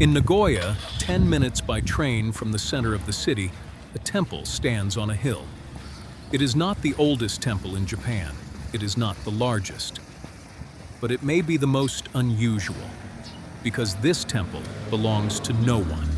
In Nagoya, 10 minutes by train from the center of the city, a temple stands on a hill. It is not the oldest temple in Japan. It is not the largest. But it may be the most unusual, because this temple belongs to no one.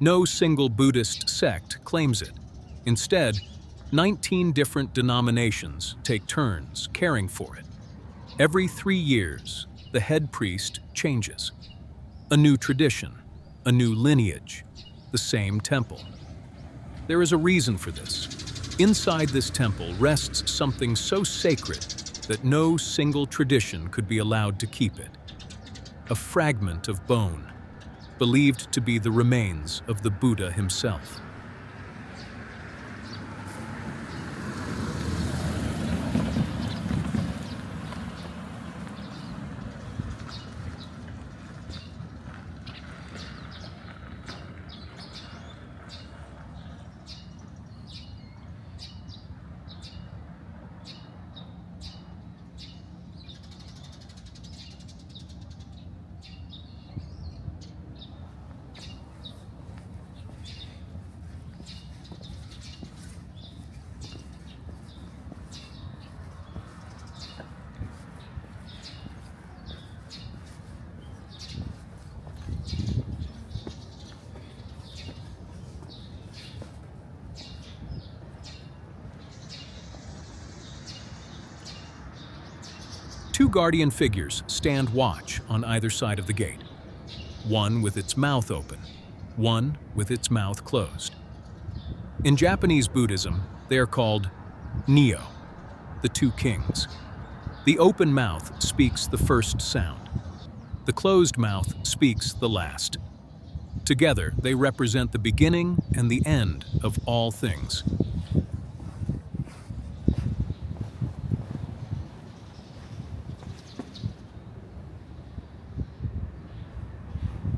No single Buddhist sect claims it. Instead, 19 different denominations take turns caring for it. Every 3 years, the head priest changes. A new tradition, a new lineage, the same temple. There is a reason for this. Inside this temple rests something so sacred that no single tradition could be allowed to keep it. A fragment of bone, believed to be the remains of the Buddha himself. Two guardian figures stand watch on either side of the gate, one with its mouth open, one with its mouth closed. In Japanese Buddhism, they are called Neo, the two kings. The open mouth speaks the first sound. The closed mouth speaks the last. Together, they represent the beginning and the end of all things.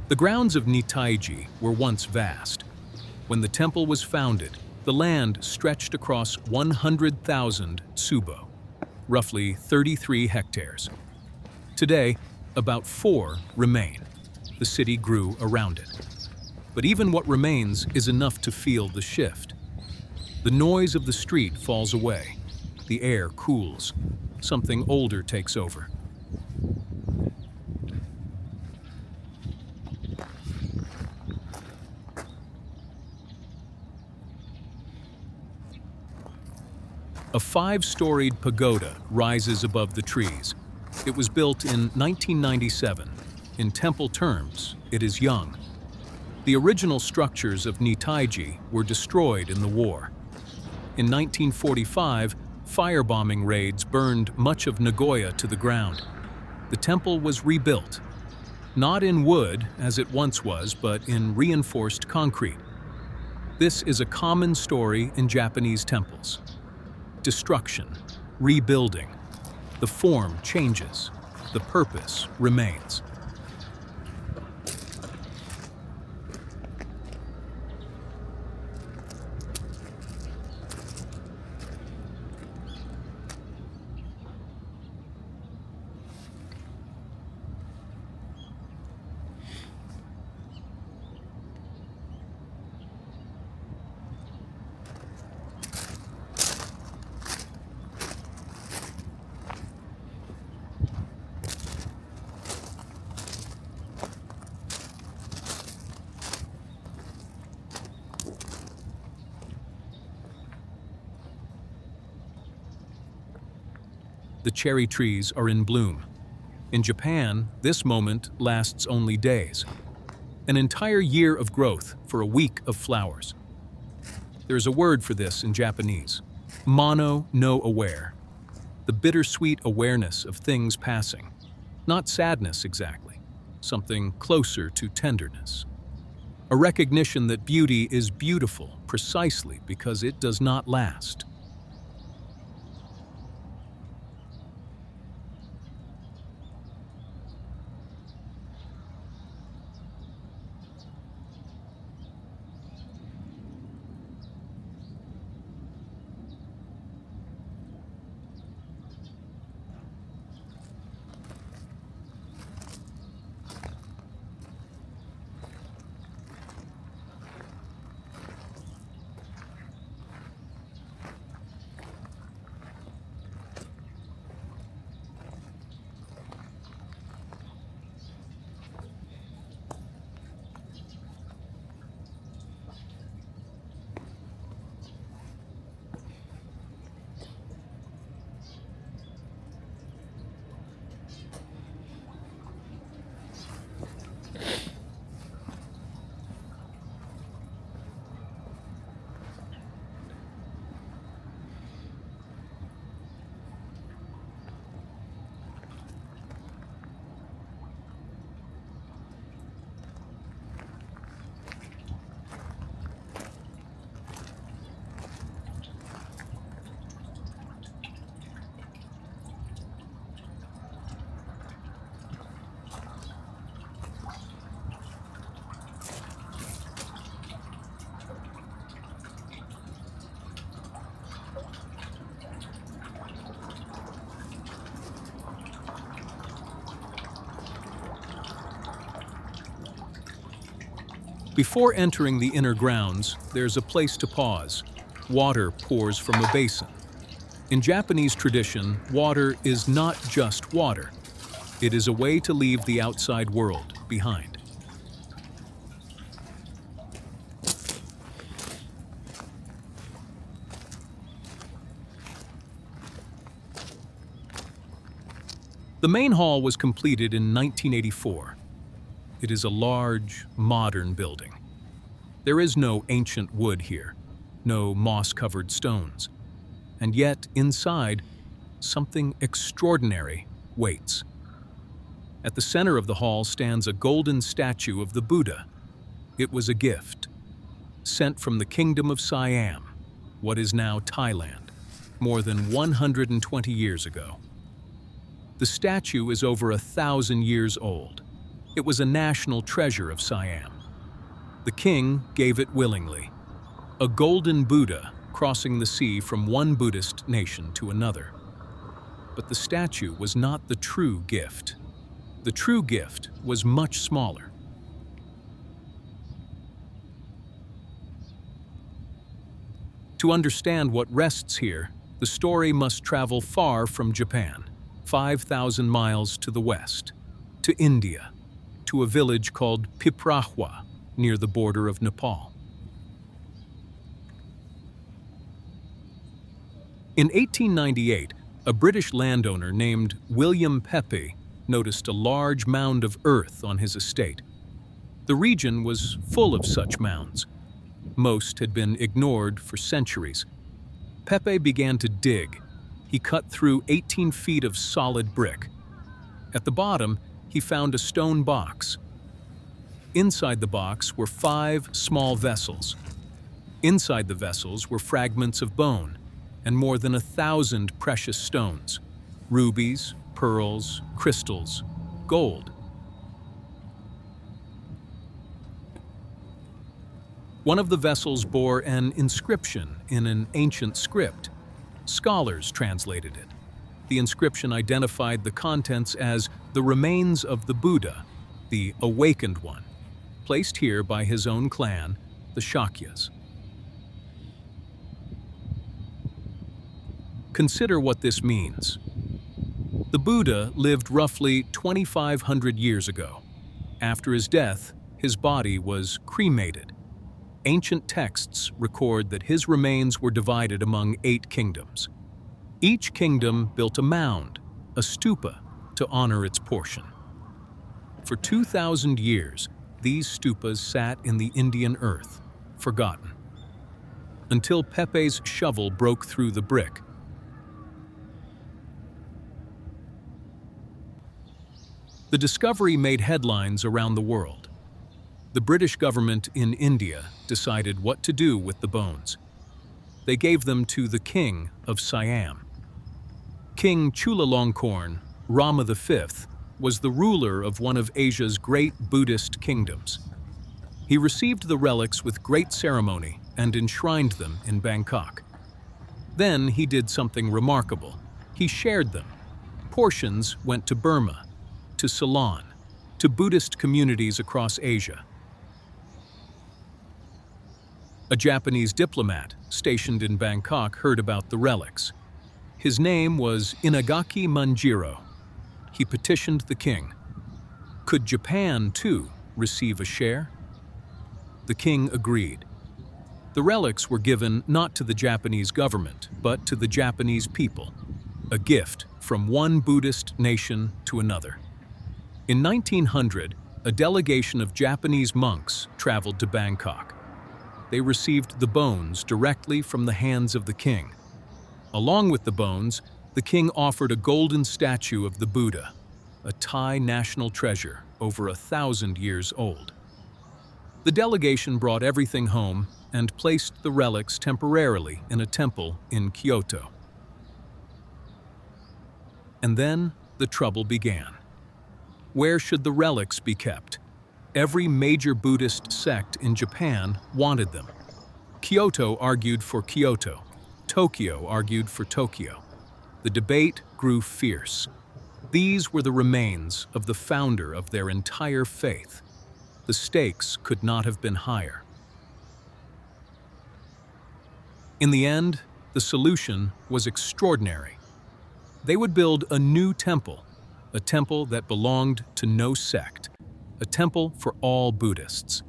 The grounds of Nittaiji were once vast. When the temple was founded, the land stretched across 100,000 tsubo, roughly 33 hectares. Today, about 4 remain. The city grew around it. But even what remains is enough to feel the shift. The noise of the street falls away. The air cools. Something older takes over. A 5-storied pagoda rises above the trees. It was built in 1997. In temple terms, it is young. The original structures of Nittaiji were destroyed in the war. In 1945, firebombing raids burned much of Nagoya to the ground. The temple was rebuilt, not in wood as it once was, but in reinforced concrete. This is a common story in Japanese temples. Destruction, rebuilding. The form changes, the purpose remains. The cherry trees are in bloom. In Japan, this moment lasts only days. An entire year of growth for a week of flowers. There's a word for this in Japanese. Mono no aware. The bittersweet awareness of things passing. Not sadness exactly. Something closer to tenderness. A recognition that beauty is beautiful precisely because it does not last. Before entering the inner grounds, there's a place to pause. Water pours from a basin. In Japanese tradition, water is not just water. It is a way to leave the outside world behind. The main hall was completed in 1984. It is a large, modern building. There is no ancient wood here, no moss-covered stones. And yet, inside, something extraordinary waits. At the center of the hall stands a golden statue of the Buddha. It was a gift, sent from the kingdom of Siam, what is now Thailand, more than 120 years ago. The statue is over 1,000 years old. It was a national treasure of Siam. The king gave it willingly. A golden Buddha crossing the sea from one Buddhist nation to another. But the statue was not the true gift. The true gift was much smaller. To understand what rests here, the story must travel far from Japan, 5,000 miles to the west, to India, to a village called Piprahwa, near the border of Nepal. In 1898, a British landowner named William Pepe noticed a large mound of earth on his estate. The region was full of such mounds. Most had been ignored for centuries. Pepe began to dig. He cut through 18 feet of solid brick. At the bottom, he found a stone box. Inside the box were 5 small vessels. Inside the vessels were fragments of bone and more than 1,000 precious stones, rubies, pearls, crystals, gold. One of the vessels bore an inscription in an ancient script. Scholars translated it. The inscription identified the contents as the remains of the Buddha, the awakened one, placed here by his own clan, the Shakyas. Consider what this means. The Buddha lived roughly 2,500 years ago. After his death, his body was cremated. Ancient texts record that his remains were divided among 8 kingdoms. Each kingdom built a mound, a stupa, to honor its portion. For 2,000 years, these stupas sat in the Indian earth, forgotten, until Pepe's shovel broke through the brick. The discovery made headlines around the world. The British government in India decided what to do with the bones. They gave them to the king of Siam. King Chulalongkorn, Rama V, was the ruler of one of Asia's great Buddhist kingdoms. He received the relics with great ceremony and enshrined them in Bangkok. Then he did something remarkable. He shared them. Portions went to Burma, to Ceylon, to Buddhist communities across Asia. A Japanese diplomat stationed in Bangkok heard about the relics. His name was Inagaki Manjiro. He petitioned the king. Could Japan, too, receive a share? The king agreed. The relics were given not to the Japanese government, but to the Japanese people, a gift from one Buddhist nation to another. In 1900, a delegation of Japanese monks traveled to Bangkok. They received the bones directly from the hands of the king. Along with the bones, the king offered a golden statue of the Buddha, a Thai national treasure over 1,000 years old. The delegation brought everything home and placed the relics temporarily in a temple in Kyoto. And then the trouble began. Where should the relics be kept? Every major Buddhist sect in Japan wanted them. Kyoto argued for Kyoto. Tokyo argued for Tokyo. The debate grew fierce. These were the remains of the founder of their entire faith. The stakes could not have been higher. In the end, the solution was extraordinary. They would build a new temple, a temple that belonged to no sect, a temple for all Buddhists.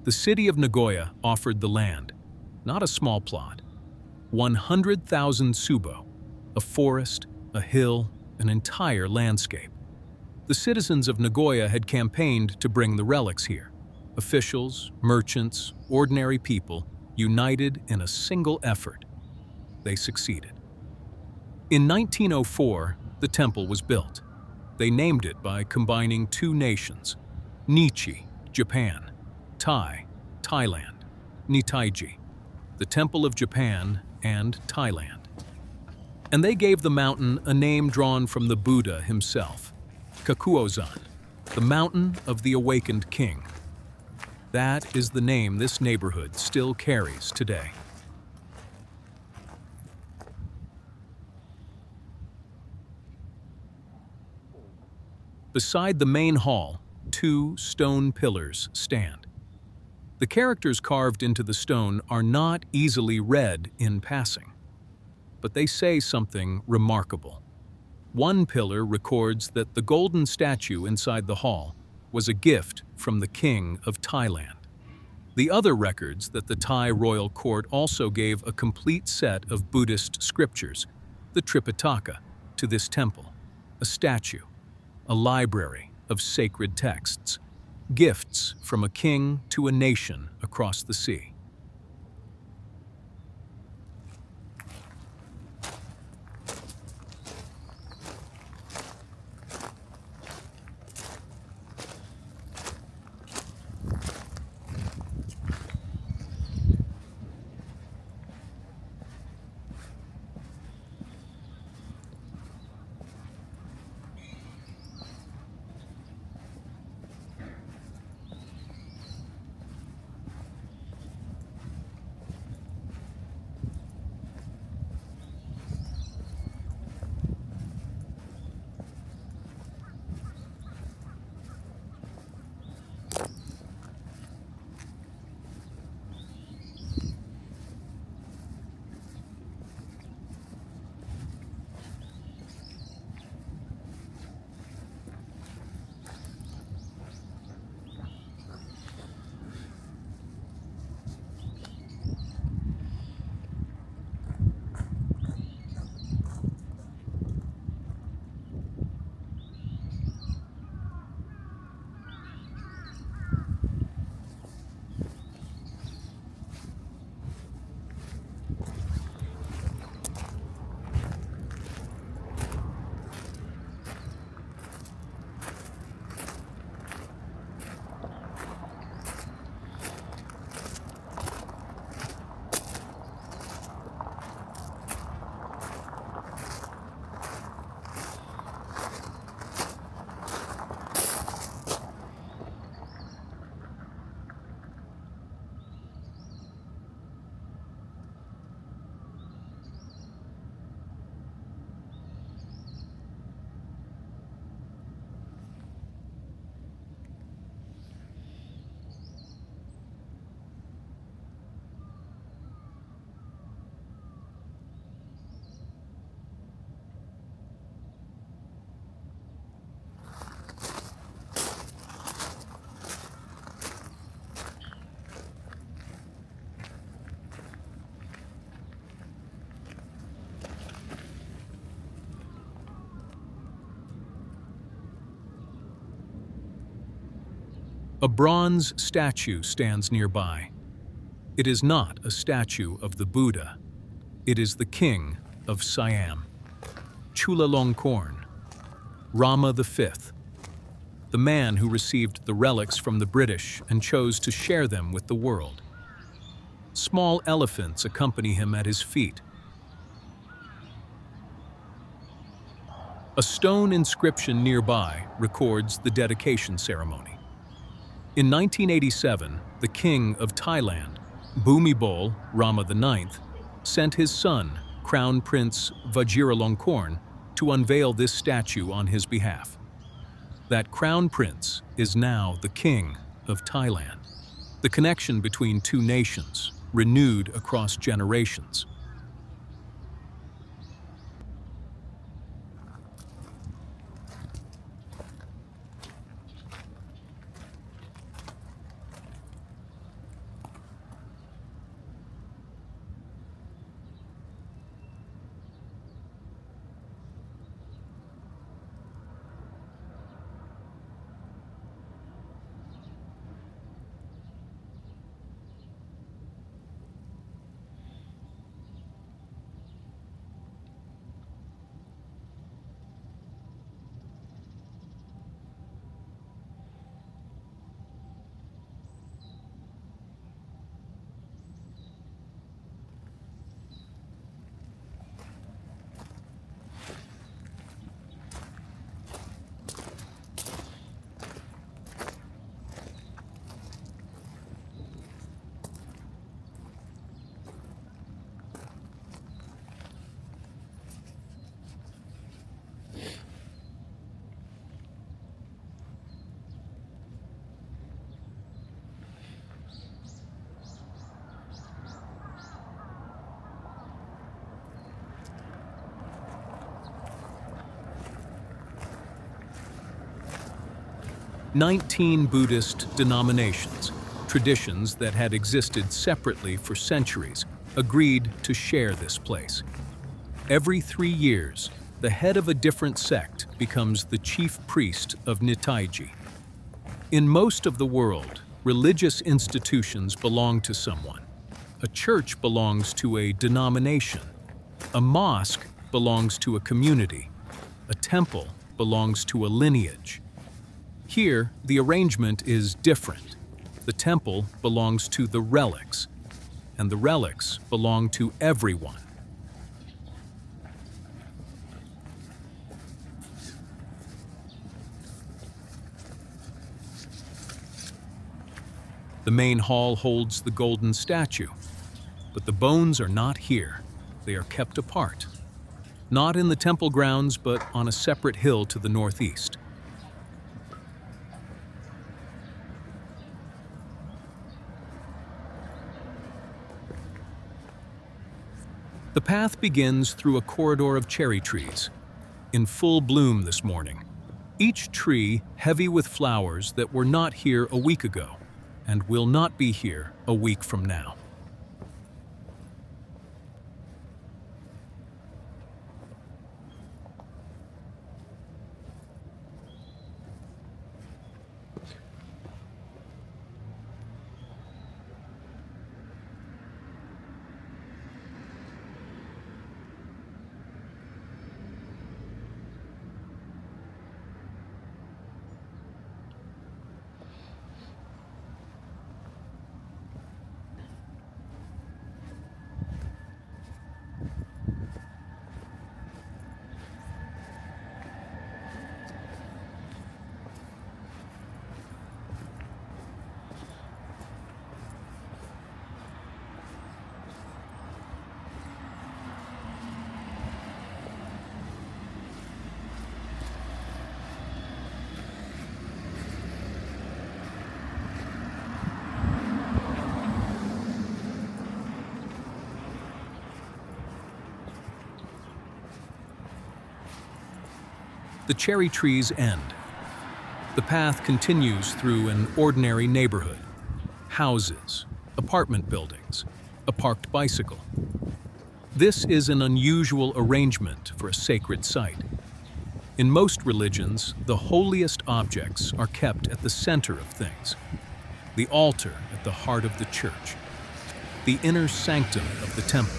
The city of Nagoya offered the land, not a small plot. 100,000 tsubo, a forest, a hill, an entire landscape. The citizens of Nagoya had campaigned to bring the relics here. Officials, merchants, ordinary people, united in a single effort. They succeeded. In 1904, the temple was built. They named it by combining two nations, Nittaiji, Japan, Thailand, Nittaiji, the Temple of Japan and Thailand. And they gave the mountain a name drawn from the Buddha himself, Kakuozan, the mountain of the awakened king. That is the name this neighborhood still carries today. Beside the main hall, two stone pillars stand. The characters carved into the stone are not easily read in passing, but they say something remarkable. One pillar records that the golden statue inside the hall was a gift from the King of Thailand. The other records that the Thai royal court also gave a complete set of Buddhist scriptures, the Tripitaka, to this temple, a statue, a library of sacred texts, gifts from a king to a nation across the sea. A bronze statue stands nearby. It is not a statue of the Buddha. It is the king of Siam, Chulalongkorn, Rama V, the man who received the relics from the British and chose to share them with the world. Small elephants accompany him at his feet. A stone inscription nearby records the dedication ceremony. In 1987, the king of Thailand, Bhumibol Rama IX, sent his son, Crown Prince Vajiralongkorn, to unveil this statue on his behalf. That crown prince is now the king of Thailand, the connection between two nations, renewed across generations. "19 Buddhist denominations, traditions that had existed separately for centuries, agreed to share this place. Every 3 years, the head of a different sect becomes the chief priest of Nittaiji. In most of the world, religious institutions belong to someone. A church belongs to a denomination. A mosque belongs to a community. A temple belongs to a lineage. Here, the arrangement is different. The temple belongs to the relics, and the relics belong to everyone. The main hall holds the golden statue, but the bones are not here. They are kept apart. Not in the temple grounds, but on a separate hill to the northeast. The path begins through a corridor of cherry trees, in full bloom this morning. Each tree heavy with flowers that were not here a week ago, and will not be here a week from now. The cherry trees end. The path continues through an ordinary neighborhood. Houses, apartment buildings, a parked bicycle. This is an unusual arrangement for a sacred site. In most religions, the holiest objects are kept at the center of things. The altar at the heart of the church. The inner sanctum of the temple.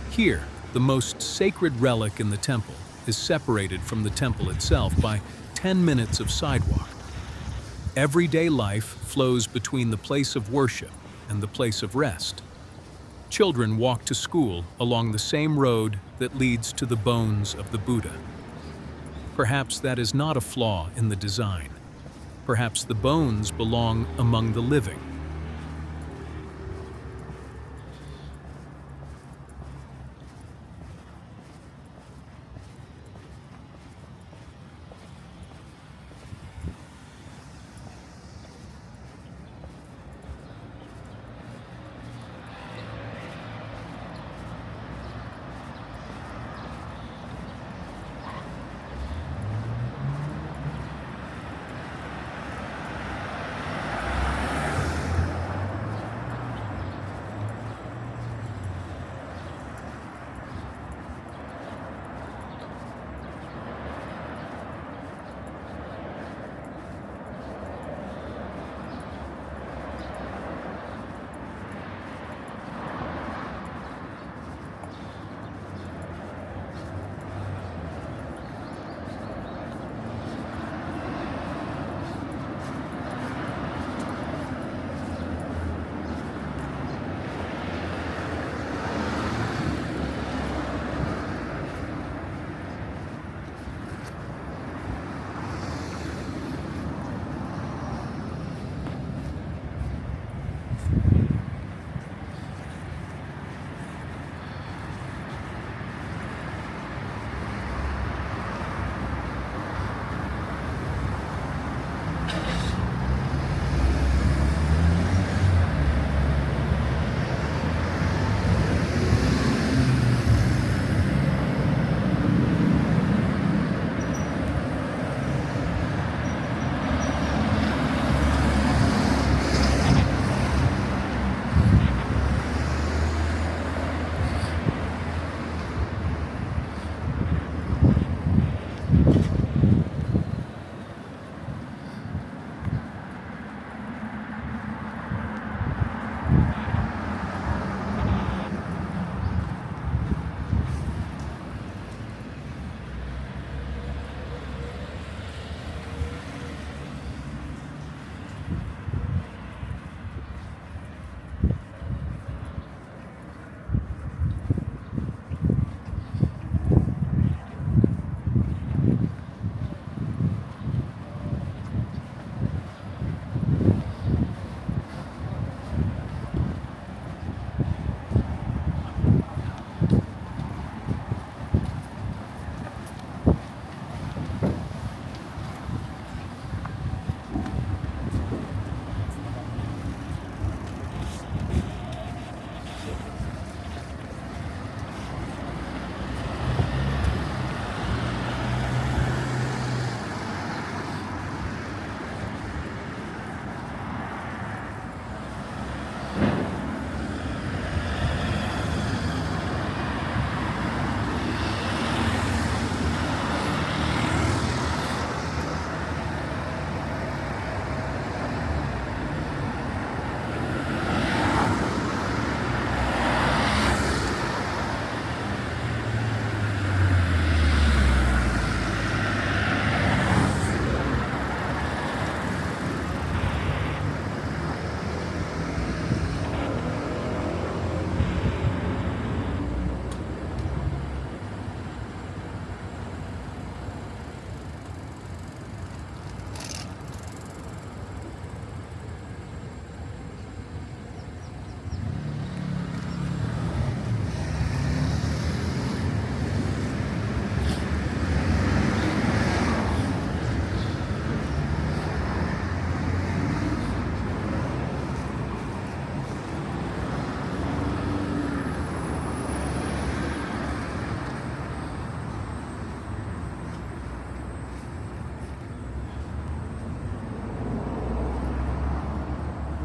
Here, the most sacred relic in the temple is separated from the temple itself by 10 minutes of sidewalk. Everyday life flows between the place of worship and the place of rest. Children walk to school along the same road that leads to the bones of the Buddha. Perhaps that is not a flaw in the design. Perhaps the bones belong among the living.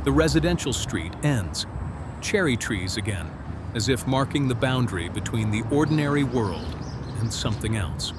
The residential street ends. Cherry trees again, as if marking the boundary between the ordinary world and something else.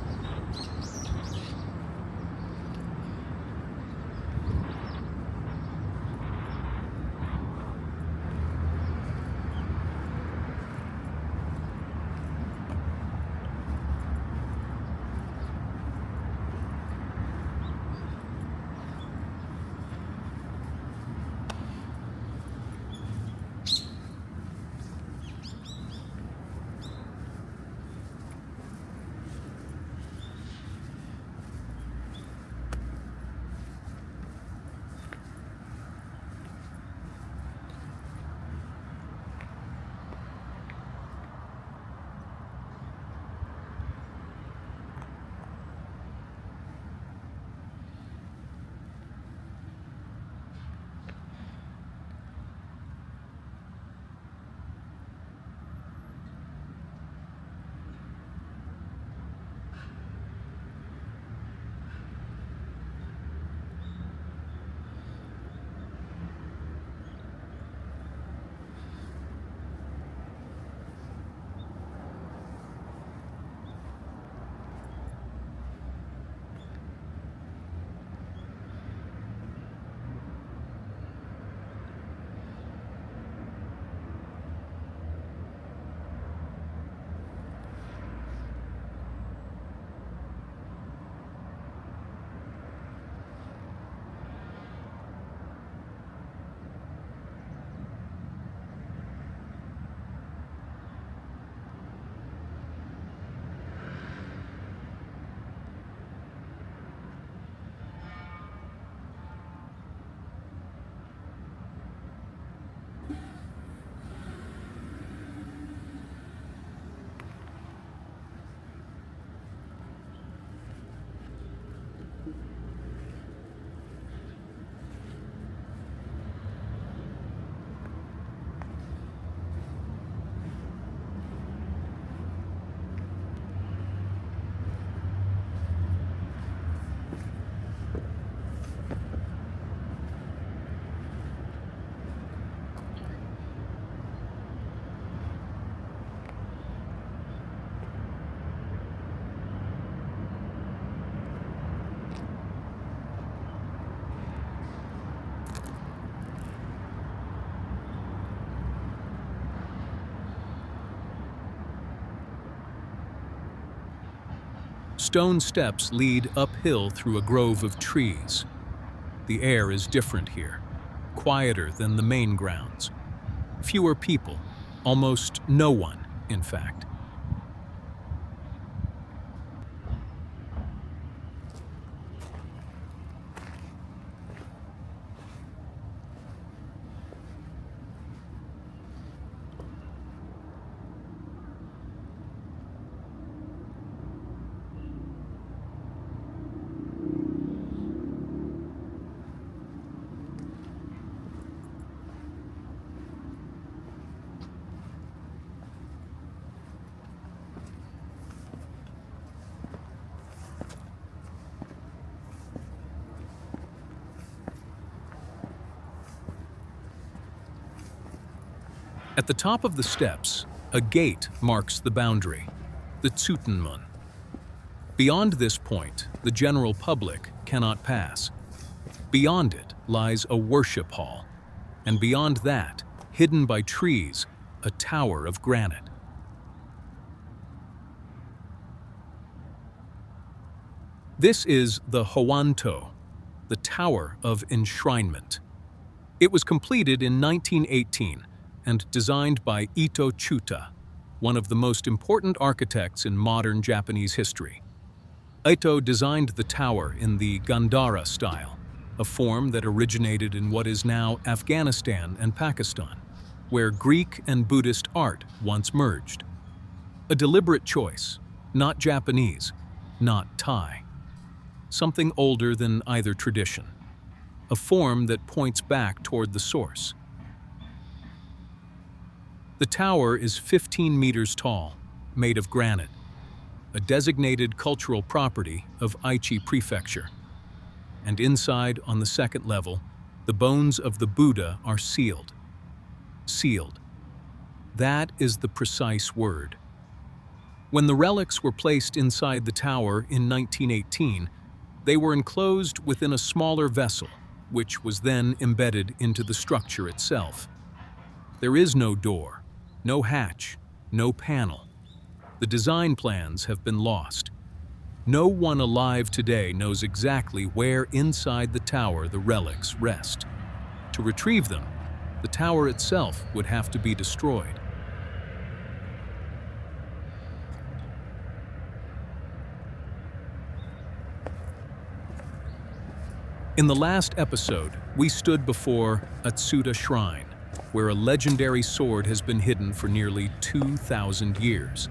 Stone steps lead uphill through a grove of trees. The air is different here, quieter than the main grounds. Fewer people, almost no one, in fact. At the top of the steps, a gate marks the boundary, the Tsutenmun. Beyond this point, the general public cannot pass. Beyond it lies a worship hall, and beyond that, hidden by trees, a tower of granite. This is the Howanto, the Tower of Enshrinement. It was completed in 1918 and designed by Ito Chuta, one of the most important architects in modern Japanese history. Ito designed the tower in the Gandhara style, a form that originated in what is now Afghanistan and Pakistan, where Greek and Buddhist art once merged. A deliberate choice, not Japanese, not Thai. Something older than either tradition. A form that points back toward the source. The tower is 15 meters tall, made of granite, a designated cultural property of Aichi Prefecture. And inside, on the second level, The bones of the Buddha are sealed. Sealed. That is the precise word. When the relics were placed inside the tower in 1918, they were enclosed within a smaller vessel, which was then embedded into the structure itself. There is no door, no hatch, no panel. The design plans have been lost. No one alive today knows exactly where inside the tower the relics rest. To retrieve them, the tower itself would have to be destroyed. In the last episode, we stood before Atsuta Shrine, where a legendary sword has been hidden for nearly 2,000 years.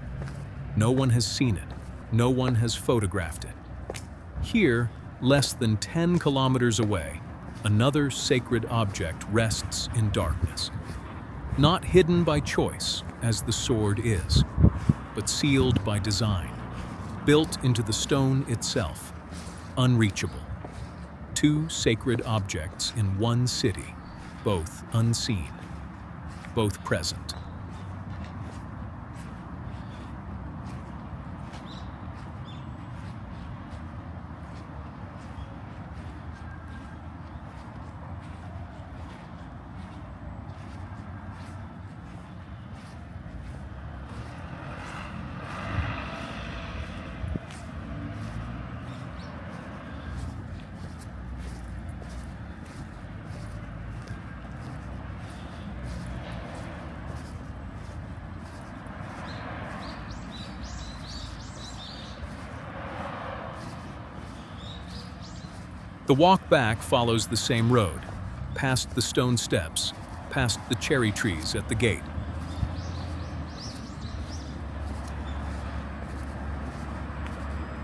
No one has seen it. No one has photographed it. Here, less than 10 kilometers away, another sacred object rests in darkness. Not hidden by choice, as the sword is, but sealed by design, built into the stone itself, unreachable. Two sacred objects in one city, both unseen, both present. The walk back follows the same road, past the stone steps, past the cherry trees at the gate.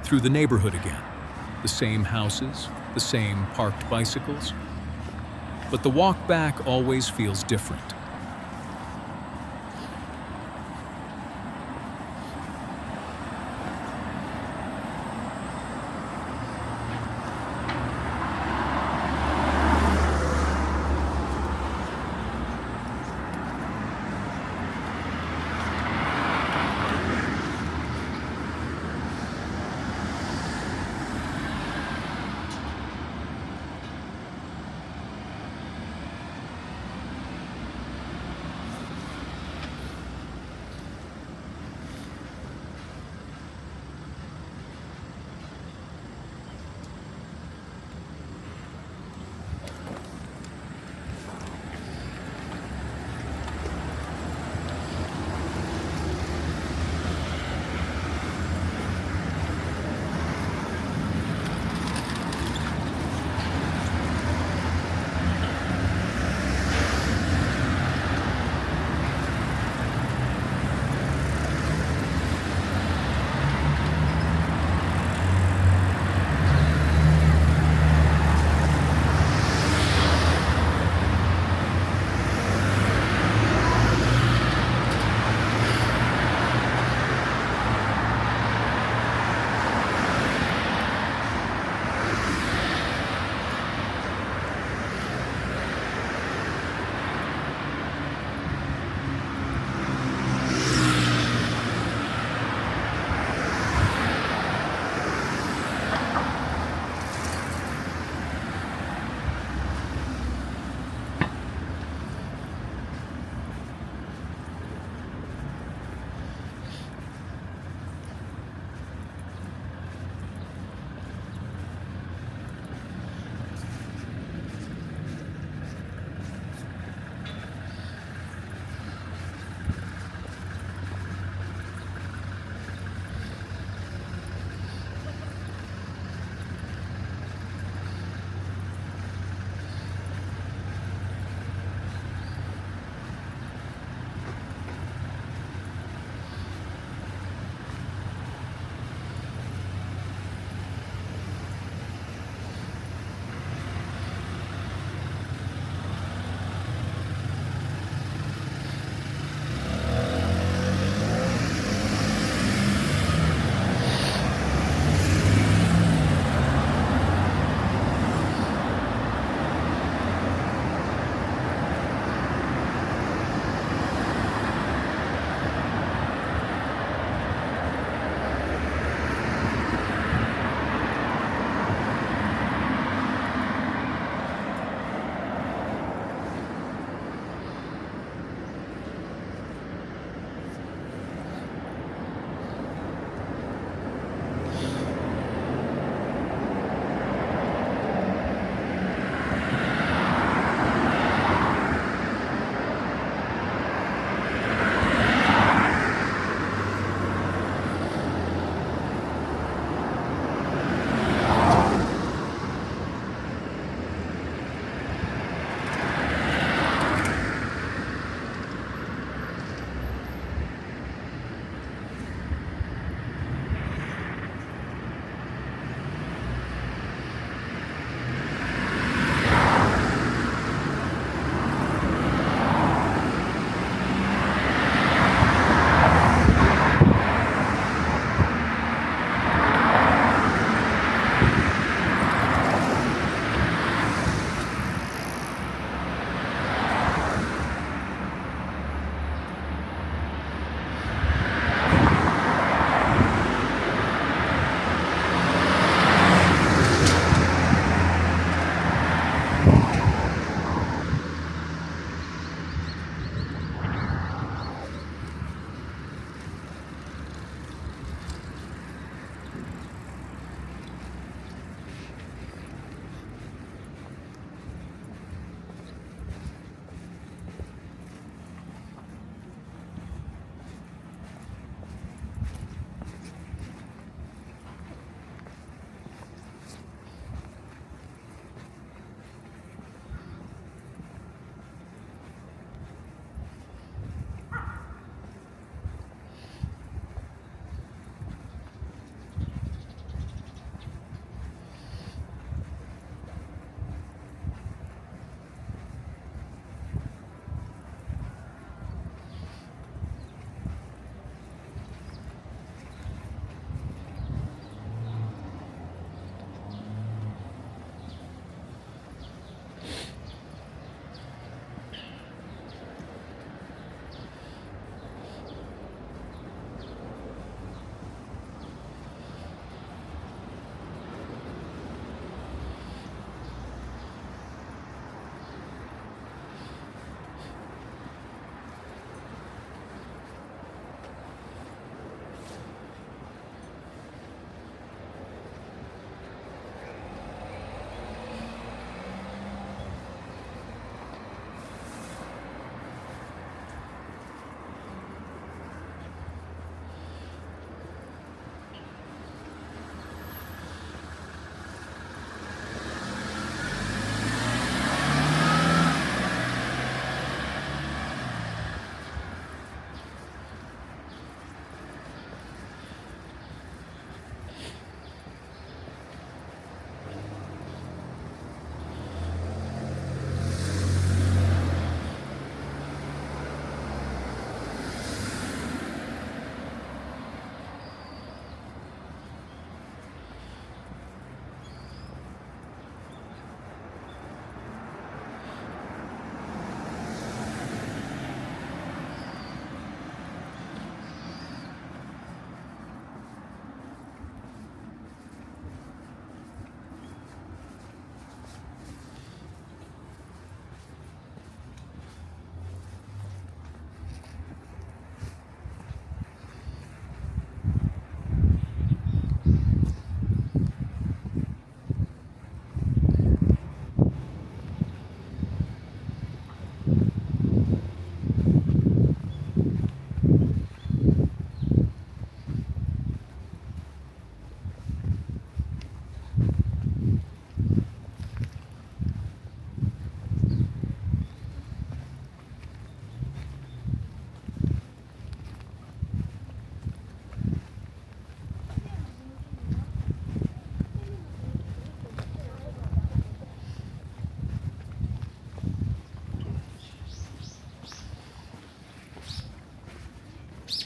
Through the neighborhood again, the same houses, the same parked bicycles. But the walk back always feels different.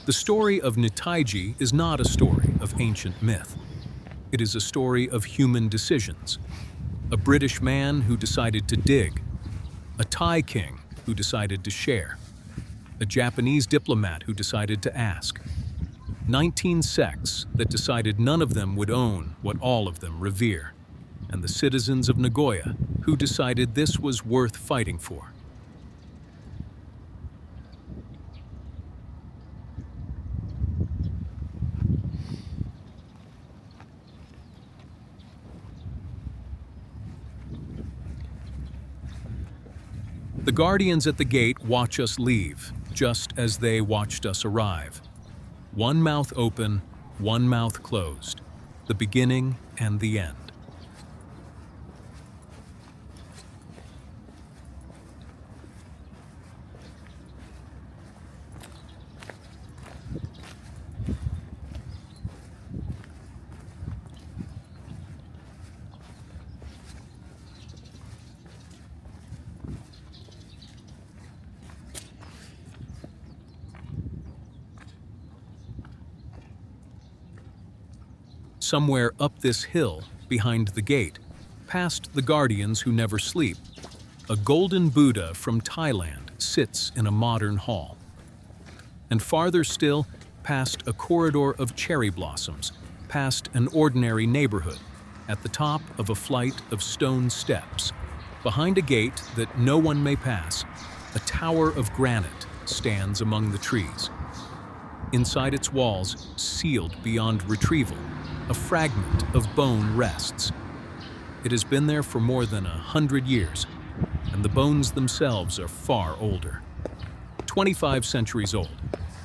The story of Nittaiji is not a story of ancient myth. It is a story of human decisions. A British man who decided to dig, a Thai king who decided to share, a Japanese diplomat who decided to ask, 19 sects that decided none of them would own what all of them revere, and the citizens of Nagoya who decided this was worth fighting for. The guardians at the gate watch us leave, just as they watched us arrive. One mouth open, one mouth closed, the beginning and the end. Somewhere up this hill, behind the gate, past the guardians who never sleep, a golden Buddha from Thailand sits in a modern hall. And farther still, past a corridor of cherry blossoms, past an ordinary neighborhood, at the top of a flight of stone steps, behind a gate that no one may pass, a tower of granite stands among the trees. Inside its walls, sealed beyond retrieval, a fragment of bone rests. It has been there for more than 100 years, and the bones themselves are far older. 25 centuries old,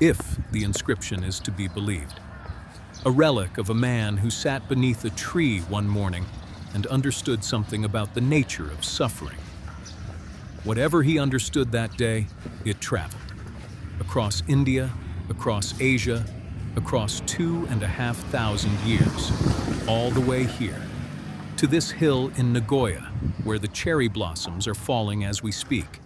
if the inscription is to be believed. A relic of a man who sat beneath a tree one morning and understood something about the nature of suffering. Whatever he understood that day, it traveled. Across India, across Asia, across 2,500 years, all the way here, to this hill in Nagoya, where the cherry blossoms are falling as we speak.